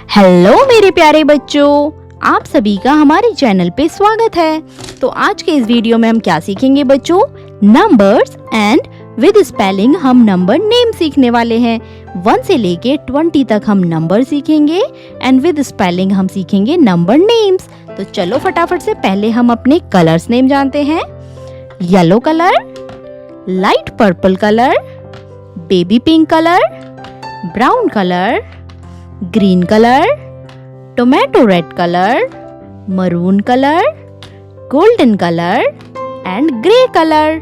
Hello मेरे प्यारे बच्चों, आप सभी का हमारे चैनल पे स्वागत है। तो आज के इस वीडियो में हम क्या सीखेंगे बच्चों? नंबर्स एंड विद स्पेलिंग हम नंबर नेम सीखने वाले हैं। 1 से लेके 20 तक हम नंबर सीखेंगे एंड विद स्पेलिंग हम सीखेंगे नंबर नेम्स। तो चलो फटाफट से पहले हम अपने कलर्स नेम जानते हैं। Yellow colour, light purple colour, baby pink colour, brown colour, green colour, tomato red colour, maroon colour, golden colour and grey colour.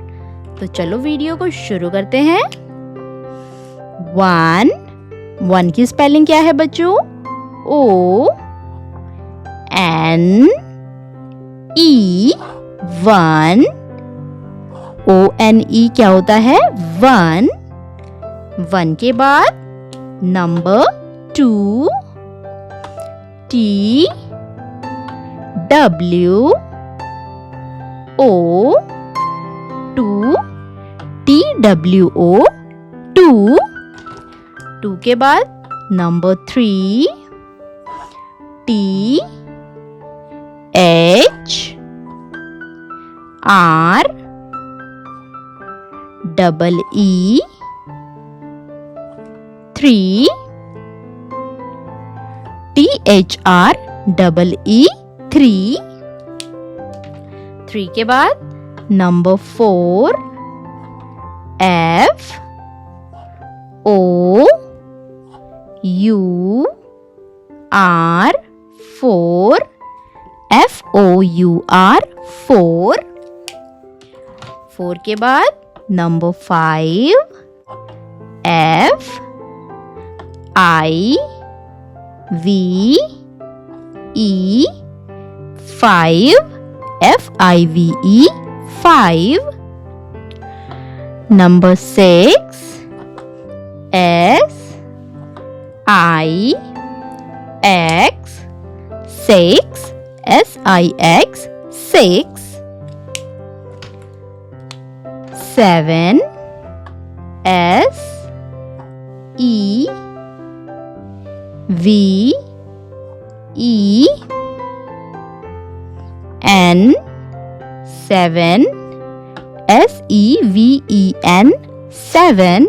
तो चलो वीडियो को शुरू करते हैं। 1 की स्पेलिंग क्या है बच्चों? O N E 1। ONE क्या होता है? 1 के बाद number 2 T W O 2 TWO 2 के बाद number 3 T H R double E 3 THR double E 3 के बाद number 4 F O U R 4 FOUR 4 के बाद number 5 F I V E 5 FIVE 5 number 6 S I X 6 SIX 6 7 S E V E N 7 SEVEN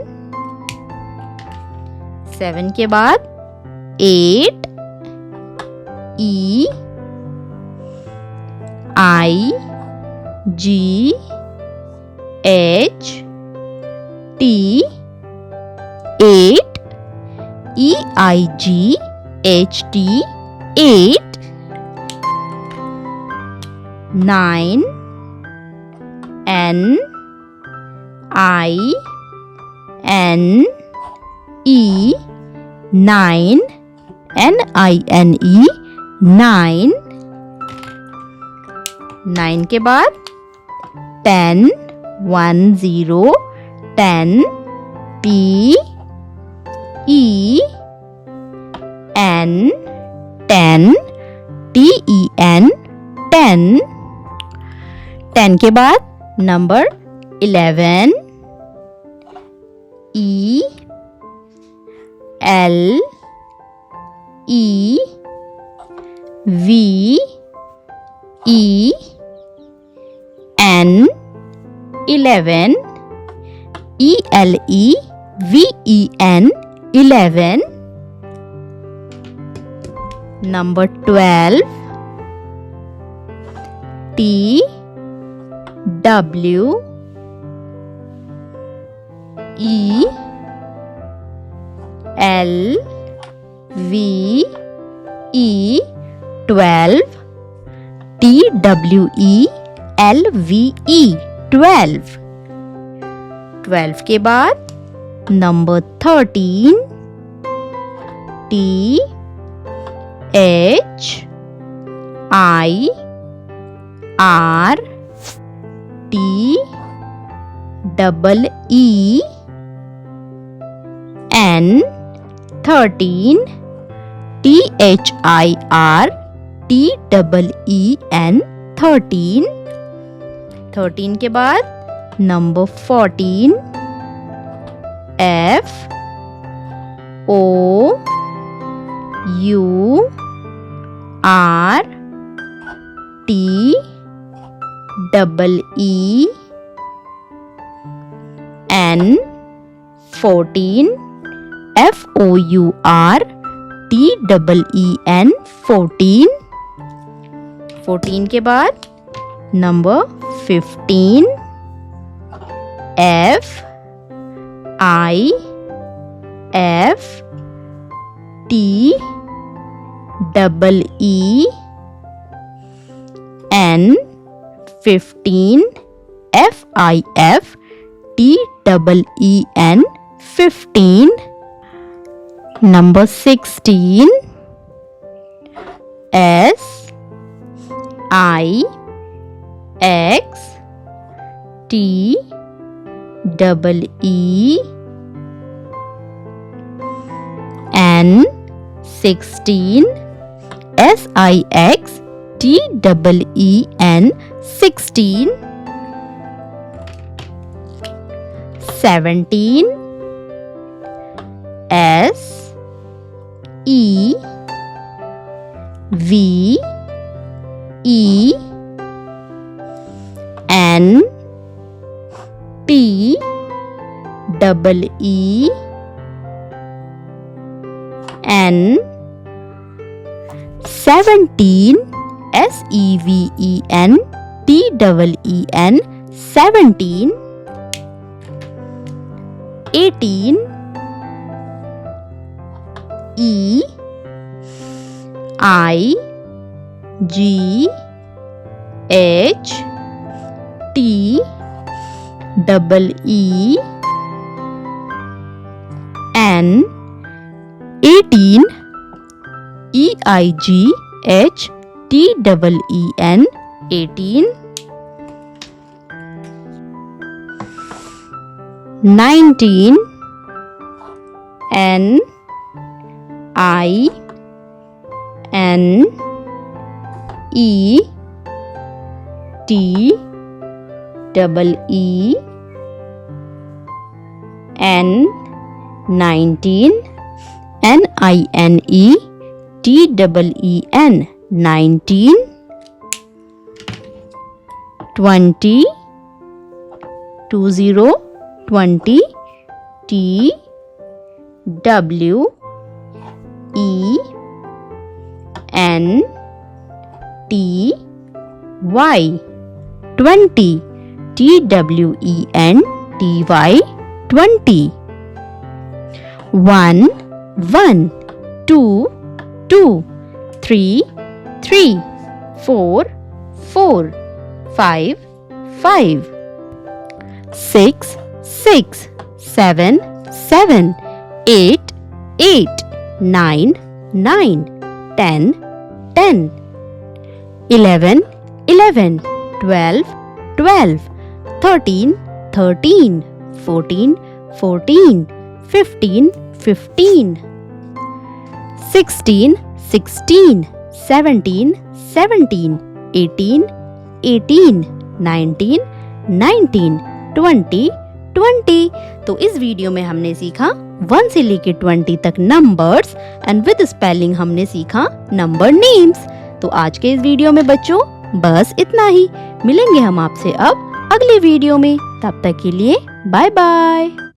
7 के बाद 8 E I G H T 8 EIGHT 8 9 N I N E 9 NINE 9 के बाद 10 10 P E N 10 TEN 10 के बाद number 11 E L E V E N 11 ELEVEN 11 number 12 T W E L V E 12 TWELVE 12 के बाद number 13 T H I R T double E N 13 THIR TEEN 13 के बाद number 14 F O U R T double E N 14 FOUR T double EN 14 14 के बाद number 15 FIFT double EN 15 FIFT double EN 15 number 16 SIXT double EN 16 SIXT double EN 16 17 SEVEN T double EN 17 SEVEN T double EN 17 18 EIGHT double EN 18 EIGHT double EN 18 19 NINET double EN 19 NINET double EN 19 20 20 T W E N T Y 20 TWEN TY 20 1 1 2 2 3 3 4 4 5 5 6 6 7 7 8 8 9 9 10 10 11 11 12 12 13 13 14 14 15 15 16 16 17 17 18 18 19 19 20 20। तो इस video में हमने सीखा 1 से लेके 20 तक numbers and with spelling हमने सीखा नंबर नेम्स। तो आज के इस वीडियो में बच्चों बस इतना ही। मिलेंगे हम आपसे अब अगले वीडियो में, तब तक के लिए बाय बाय।